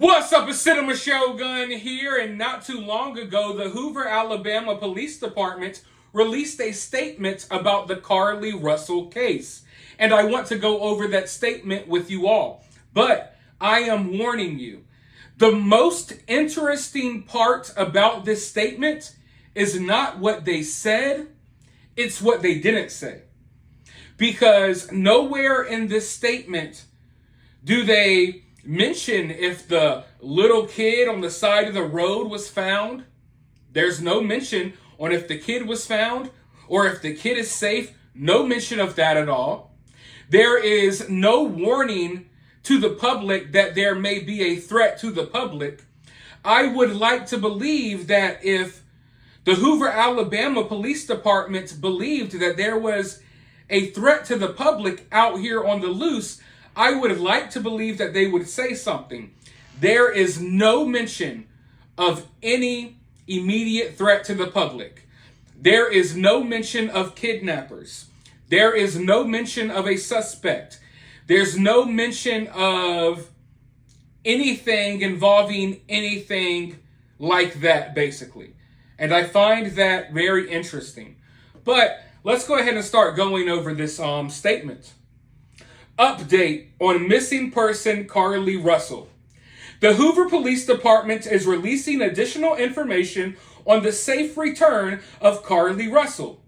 What's up, it's Cinema Shogun here, and not too long ago, the Hoover, Alabama Police Department released a statement about the Carlee Russell case. And I want to go over that statement with you all. But I am warning you, the most interesting part about this statement is not what they said, it's what they didn't say. Because nowhere in this statement do they mention if the little kid on the side of the road was found. There's no mention on if the kid was found or if the kid is safe. No mention of that at all. There is no warning to the public that there may be a threat to the public. I would like to believe that if the Hoover, Alabama Police Department believed that there was a threat to the public out here on the loose, I would like to believe that they would say something. There is no mention of any immediate threat to the public. There is no mention of kidnappers. There is no mention of a suspect. There's no mention of anything involving anything like that, basically. And I find that very interesting. But let's go ahead and start going over this statement. Update on missing person Carlee Russell. The Hoover Police Department is releasing additional information on the safe return of Carlee Russell.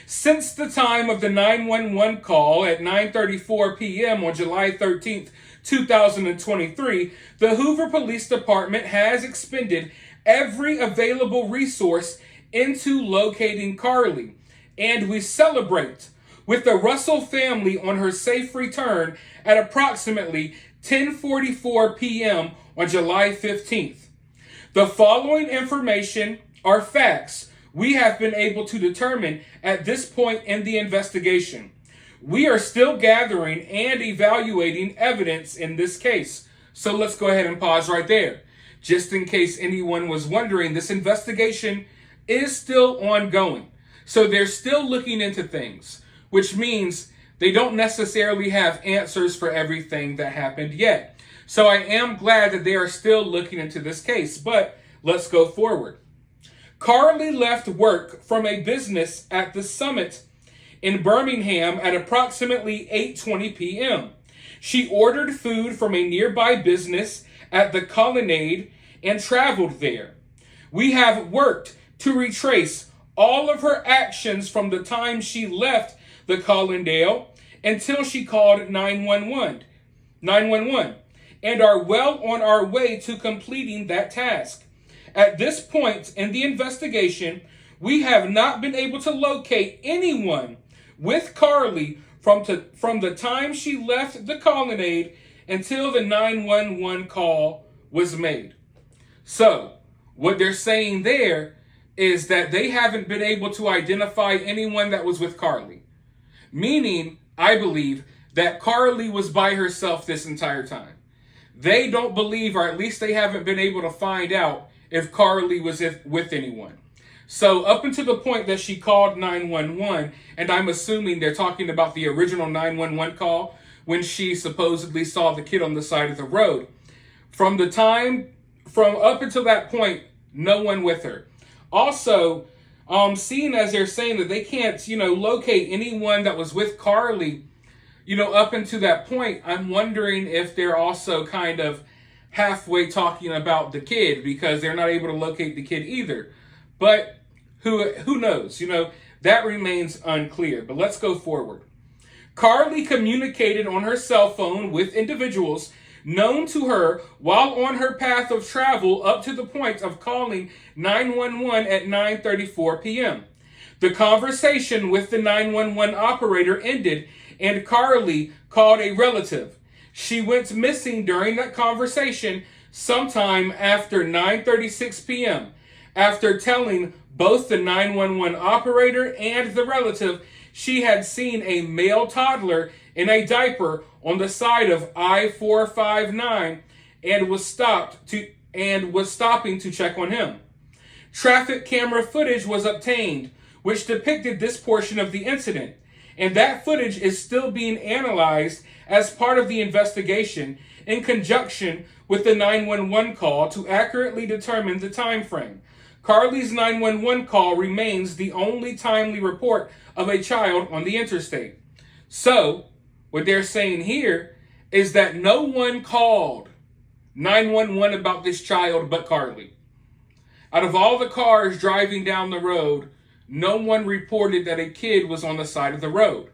Since the time of the 911 call at 9:34 p.m. on July 13th, 2023, the Hoover Police Department has expended every available resource into locating Carlee, and we celebrate with the Russell family on her safe return at approximately 10:44 p.m. on July 15th. The following information are facts we have been able to determine at this point in the investigation. We are still gathering and evaluating evidence in this case. So let's go ahead and pause right there. Just in case anyone was wondering, this investigation is still ongoing. So they're still looking into things, which means they don't necessarily have answers for everything that happened yet. So I am glad that they are still looking into this case, but let's go forward. Carlee left work from a business at the Summit in Birmingham at approximately 8:20 p.m. She ordered food from a nearby business at the Colonnade and traveled there. We have worked to retrace all of her actions from the time she left the Colonnade until she called 911, and are well on our way to completing that task. At this point in the investigation, we have not been able to locate anyone with Carlee from the time she left the Colonnade until the 911 call was made. So, what they're saying there is that they haven't been able to identify anyone that was with Carlee. Meaning, I believe, that Carlee was by herself this entire time. They don't believe, or at least they haven't been able to find out if Carlee was with anyone. So up until the point that she called 911, and I'm assuming they're talking about the original 911 call when she supposedly saw the kid on the side of the road. From up until that point, no one with her. Also, seeing as they're saying that they can't, locate anyone that was with Carlee, up until that point, I'm wondering if they're also kind of halfway talking about the kid because they're not able to locate the kid either. But who knows? That remains unclear. But let's go forward. Carlee communicated on her cell phone with individuals known to her while on her path of travel up to the point of calling 911 at 9:34 p.m. The conversation with the 911 operator ended and Carlee called a relative. She went missing during that conversation sometime after 9:36 p.m. after telling both the 911 operator and the relative she had seen a male toddler in a diaper on the side of I-459 and was stopping to check on him. Traffic camera footage was obtained, which depicted this portion of the incident, and that footage is still being analyzed as part of the investigation in conjunction with the 911 call to accurately determine the time frame. Carlee's 911 call remains the only timely report of a child on the interstate. So, what they're saying here is that no one called 911 about this child but Carlee. Out of all the cars driving down the road, no one reported that a kid was on the side of the road.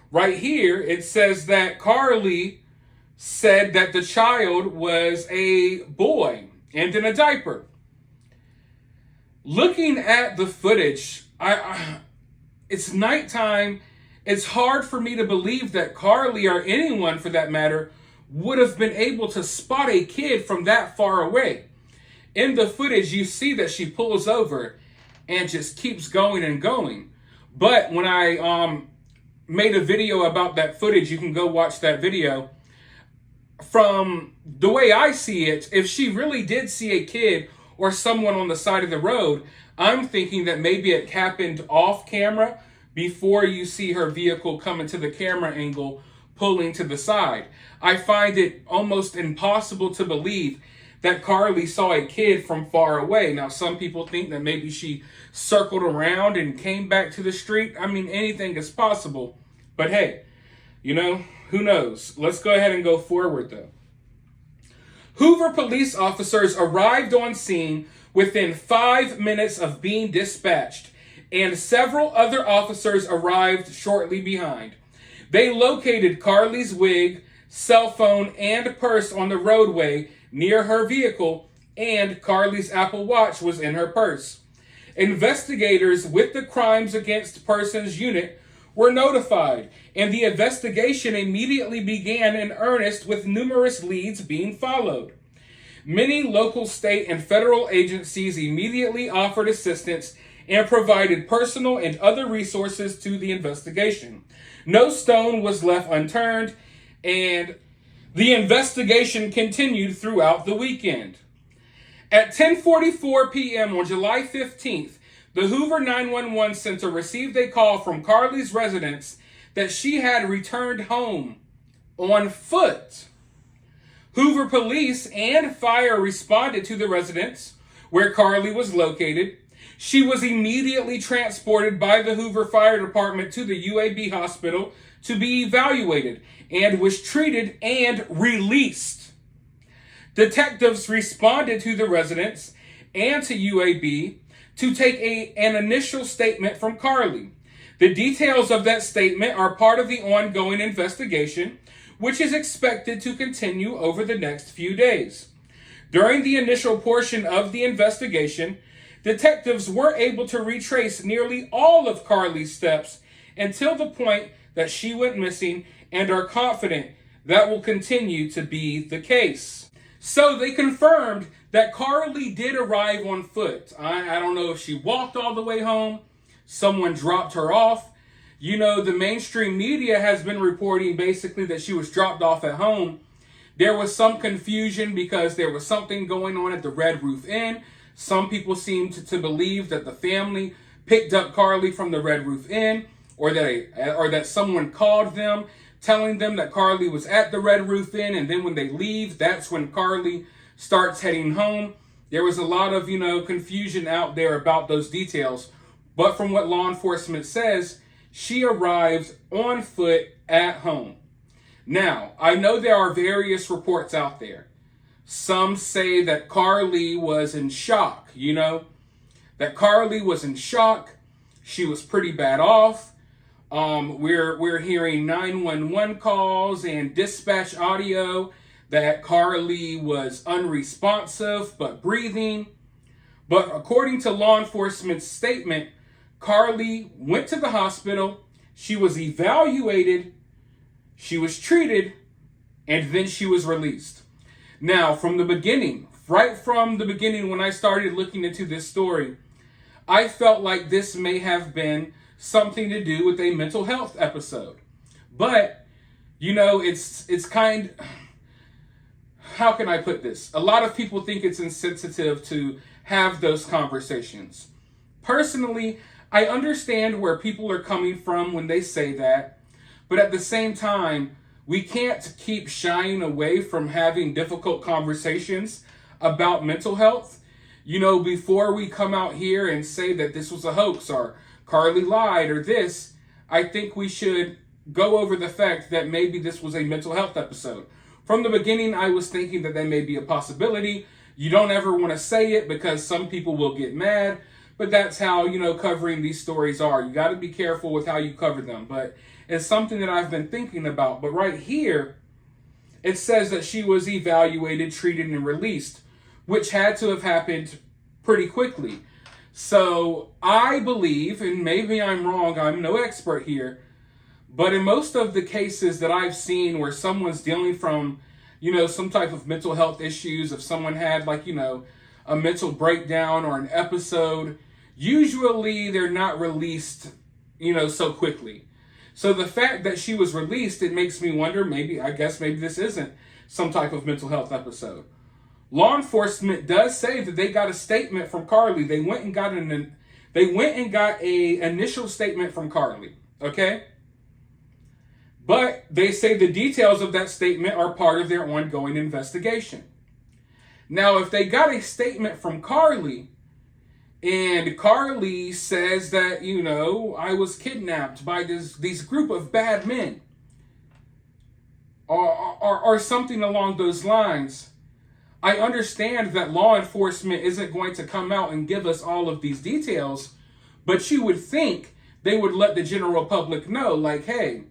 Right here, it says that Carlee said that the child was a boy and in a diaper. Looking at the footage, it's nighttime. It's hard for me to believe that Carlee, or anyone for that matter, would have been able to spot a kid from that far away. In the footage, you see that she pulls over and just keeps going and going. But when I made a video about that footage, you can go watch that video. From the way I see it, if she really did see a kid or someone on the side of the road, I'm thinking that maybe it happened off camera before you see her vehicle come into the camera angle pulling to the side. I find it almost impossible to believe that Carlee saw a kid from far away. Now, some people think that maybe she circled around and came back to the street. I mean, anything is possible. But hey, who knows? Let's go ahead and go forward, though. Hoover police officers arrived on scene within 5 minutes of being dispatched, and several other officers arrived shortly behind. They located Carlee's wig, cell phone, and purse on the roadway near her vehicle, and Carlee's Apple Watch was in her purse. Investigators with the Crimes Against Persons Unit were notified, and the investigation immediately began in earnest with numerous leads being followed. Many local, state, and federal agencies immediately offered assistance and provided personal and other resources to the investigation. No stone was left unturned, and the investigation continued throughout the weekend. At 10:44 p.m. on July 15th, the Hoover 911 Center received a call from Carlee's residence that she had returned home on foot. Hoover police and fire responded to the residence where Carlee was located. She was immediately transported by the Hoover Fire Department to the UAB hospital to be evaluated and was treated and released. Detectives responded to the residence and to UAB to take an initial statement from Carlee. The details of that statement are part of the ongoing investigation, which is expected to continue over the next few days. During the initial portion of the investigation, detectives were able to retrace nearly all of Carlee's steps until the point that she went missing, and are confident that will continue to be the case. So they confirmed that Carlee did arrive on foot. I don't know if she walked all the way home, someone dropped her off. The mainstream media has been reporting basically that she was dropped off at home. There was some confusion because there was something going on at the Red Roof Inn. Some people seemed to believe that the family picked up Carlee from the Red Roof Inn, or that someone called them telling them that Carlee was at the Red Roof Inn, and then when they leave, that's when Carlee starts heading home. There was a lot of, confusion out there about those details. But from what law enforcement says, she arrived on foot at home. Now, I know there are various reports out there. Some say that Carlee was in shock, that Carlee was in shock. She was pretty bad off. We're hearing 911 calls and dispatch audio that Carlee was unresponsive but breathing. But according to law enforcement's statement, Carlee went to the hospital, she was evaluated, she was treated, and then she was released. Now, from the beginning, right from the beginning when I started looking into this story, I felt like this may have been something to do with a mental health episode. But, it's how can I put this? A lot of people think it's insensitive to have those conversations. Personally, I understand where people are coming from when they say that, but at the same time, We can't keep shying away from having difficult conversations about mental health. Before we come out here and say that this was a hoax or Carlee lied or this, I think we should go over the fact that maybe this was a mental health episode. From the beginning, I was thinking that may be a possibility. You don't ever want to say it because some people will get mad, but that's how, covering these stories are. You got to be careful with how you cover them, but it's something that I've been thinking about. But right here, it says that she was evaluated, treated, and released, which had to have happened pretty quickly. So I believe, and maybe I'm wrong, I'm no expert here, but in most of the cases that I've seen where someone's dealing from, some type of mental health issues, if someone had a mental breakdown or an episode, usually they're not released, so quickly. So the fact that she was released, it makes me wonder, maybe this isn't some type of mental health episode. Law enforcement does say that they got a statement from Carlee. They went and got a initial statement from Carlee, okay? But they say the details of that statement are part of their ongoing investigation. Now, if they got a statement from Carlee, and Carlee says that, I was kidnapped by these group of bad men, or something along those lines, I understand that law enforcement isn't going to come out and give us all of these details, but you would think they would let the general public know, like, hey,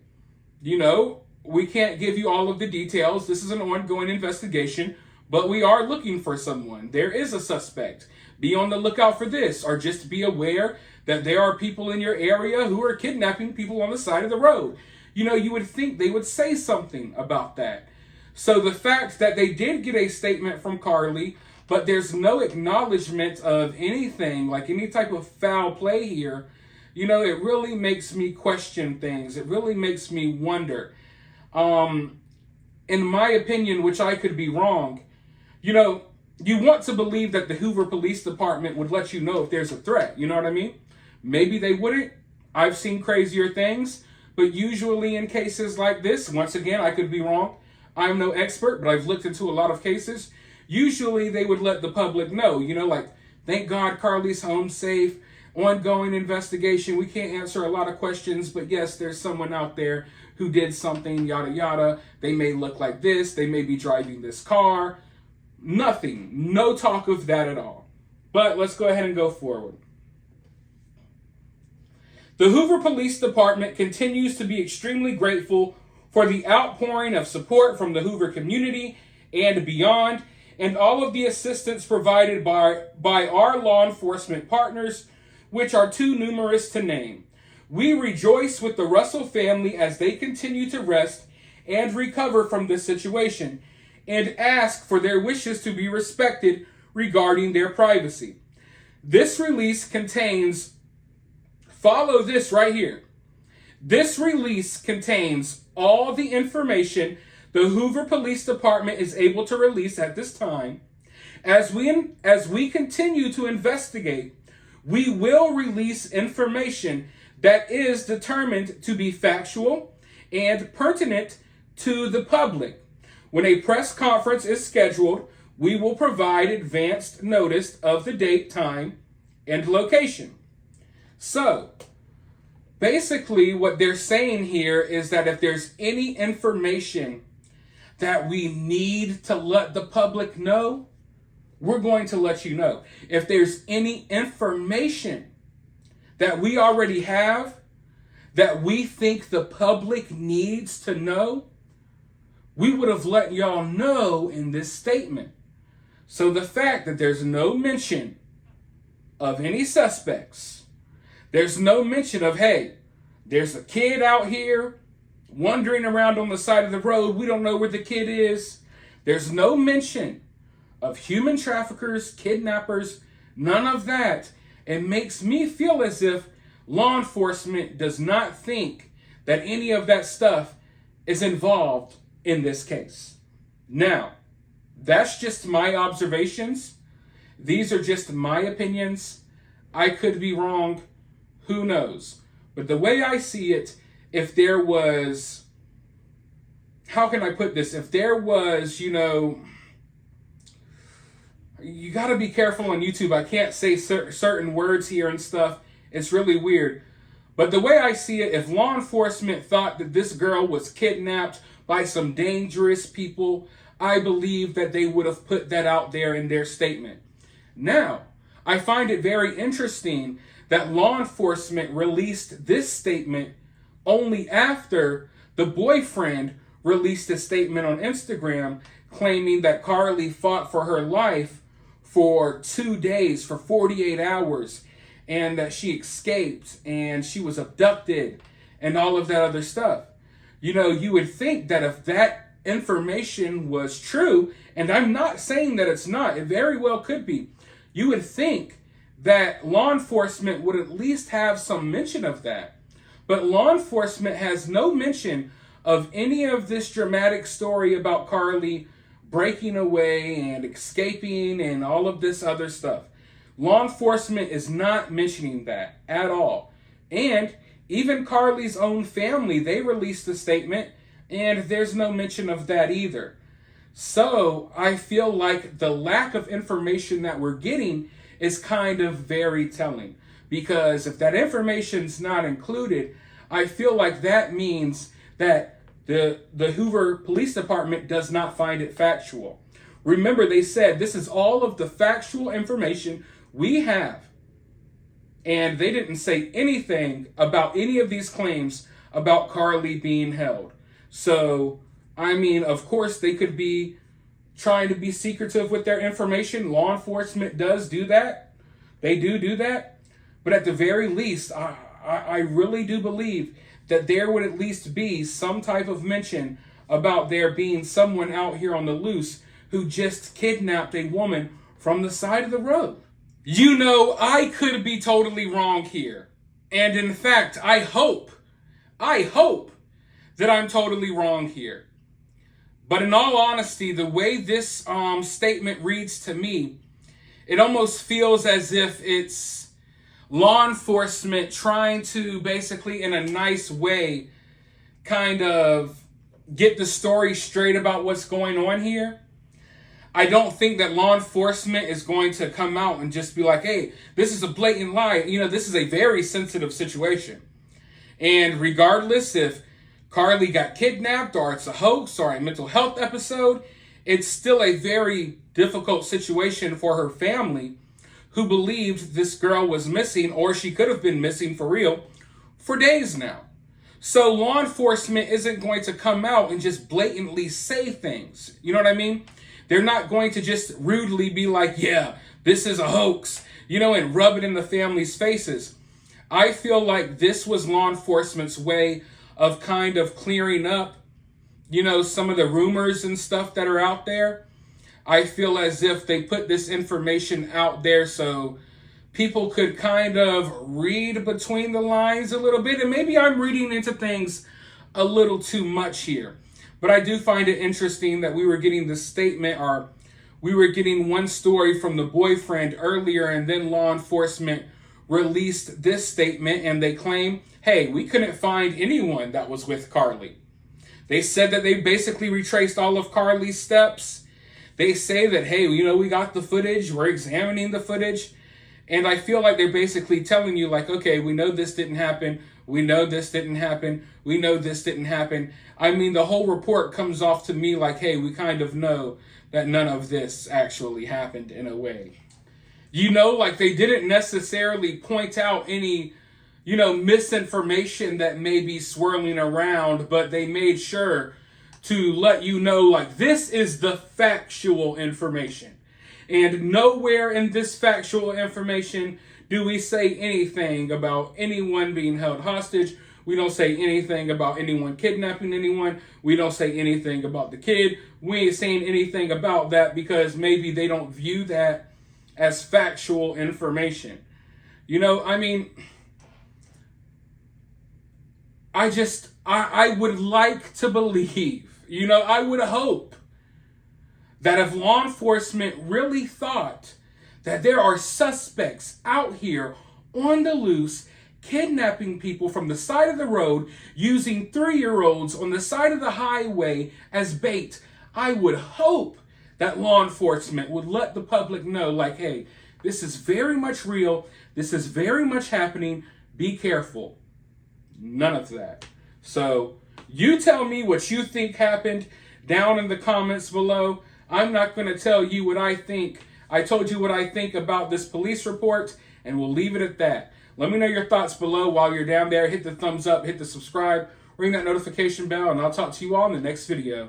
we can't give you all of the details. This is an ongoing investigation, but we are looking for someone. There is a suspect. Be on the lookout for this, or just be aware that there are people in your area who are kidnapping people on the side of the road. You would think they would say something about that. So the fact that they did get a statement from Carlee, but there's no acknowledgement of anything, like any type of foul play here, it really makes me question things. It really makes me wonder. In my opinion, which I could be wrong, you want to believe that the Hoover Police Department would let you know if there's a threat. You know what I mean? Maybe they wouldn't. I've seen crazier things, but usually in cases like this, once again, I could be wrong. I'm no expert, but I've looked into a lot of cases. Usually they would let the public know, thank God Carlee's home safe, ongoing investigation. We can't answer a lot of questions, but yes, there's someone out there who did something, yada, yada. They may look like this. They may be driving this car. Nothing. No talk of that at all. But let's go ahead and go forward. The Hoover Police Department continues to be extremely grateful for the outpouring of support from the Hoover community and beyond, and all of the assistance provided by our law enforcement partners, which are too numerous to name. We rejoice with the Russell family as they continue to rest and recover from this situation, and ask for their wishes to be respected regarding their privacy. This release contains, follow this right here. This release contains all the information the Hoover Police Department is able to release at this time. As we continue to investigate, we will release information that is determined to be factual and pertinent to the public. When a press conference is scheduled, we will provide advanced notice of the date, time, and location. So, basically what they're saying here is that if there's any information that we need to let the public know, we're going to let you know. If there's any information that we already have that we think the public needs to know, we would have let y'all know in this statement. So the fact that there's no mention of any suspects, there's no mention of, hey, there's a kid out here wandering around on the side of the road, we don't know where the kid is. There's no mention of human traffickers, kidnappers, none of that. It makes me feel as if law enforcement does not think that any of that stuff is involved in this case. Now, that's just my observations. These are just my opinions. I could be wrong. Who knows? But the way I see it, if there was how can I put this? If there was, you got to be careful on YouTube. I can't say certain words here and stuff. It's really weird. But the way I see it, if law enforcement thought that this girl was kidnapped by some dangerous people, I believe that they would have put that out there in their statement. Now, I find it very interesting that law enforcement released this statement only after the boyfriend released a statement on Instagram claiming that Carlee fought for her life for 2 days, for 48 hours, and that she escaped and she was abducted and all of that other stuff. You would think that if that information was true, and I'm not saying that it's not, it very well could be, you would think that law enforcement would at least have some mention of that. But law enforcement has no mention of any of this dramatic story about Carlee breaking away and escaping and all of this other stuff. Law enforcement is not mentioning that at all. And even Carlee's own family, they released a statement, and there's no mention of that either. So I feel like the lack of information that we're getting is kind of very telling. Because if that information's not included, I feel like that means that the Hoover Police Department does not find it factual. Remember, they said this is all of the factual information we have. And they didn't say anything about any of these claims about Carlee being held. So, of course, they could be trying to be secretive with their information. Law enforcement does do that. They do that. But at the very least, I really do believe that there would at least be some type of mention about there being someone out here on the loose who just kidnapped a woman from the side of the road. I could be totally wrong here. And in fact, I hope that I'm totally wrong here. But in all honesty, the way this statement reads to me, it almost feels as if it's law enforcement trying to basically, in a nice way, kind of get the story straight about what's going on here. I don't think that law enforcement is going to come out and just be like, hey, this is a blatant lie. This is a very sensitive situation. And regardless if Carlee got kidnapped or it's a hoax or a mental health episode, it's still a very difficult situation for her family, who believed this girl was missing, or she could have been missing for real, for days now. So law enforcement isn't going to come out and just blatantly say things. You know what I mean? They're not going to just rudely be like, yeah, this is a hoax, and rub it in the family's faces. I feel like this was law enforcement's way of kind of clearing up, some of the rumors and stuff that are out there. I feel as if they put this information out there so people could kind of read between the lines a little bit. And maybe I'm reading into things a little too much here. But I do find it interesting that we were getting this statement, or we were getting one story from the boyfriend earlier, and then law enforcement released this statement, and they claim, hey, we couldn't find anyone that was with Carlee. They said that they basically retraced all of Carlee's steps. They say that, hey, we got the footage, we're examining the footage. And I feel like they're basically telling you, like, okay, we know this didn't happen. We know this didn't happen. We know this didn't happen. The whole report comes off to me like, hey, we kind of know that none of this actually happened in a way. Like they didn't necessarily point out any, misinformation that may be swirling around, but they made sure to let you know, like, this is the factual information. And nowhere in this factual information do we say anything about anyone being held hostage. We don't say anything about anyone kidnapping anyone. We don't say anything about the kid. We ain't saying anything about that because maybe they don't view that as factual information. I would like to believe, I would hope that if law enforcement really thought that there are suspects out here on the loose kidnapping people from the side of the road, using 3-year-olds on the side of the highway as bait. I would hope that law enforcement would let the public know, like, hey, this is very much real. This is very much happening. Be careful. None of that. So you tell me what you think happened down in the comments below. I'm not going to tell you what I think. I told you what I think about this police report, and we'll leave it at that. Let me know your thoughts below while you're down there. Hit the thumbs up, hit the subscribe, ring that notification bell, and I'll talk to you all in the next video.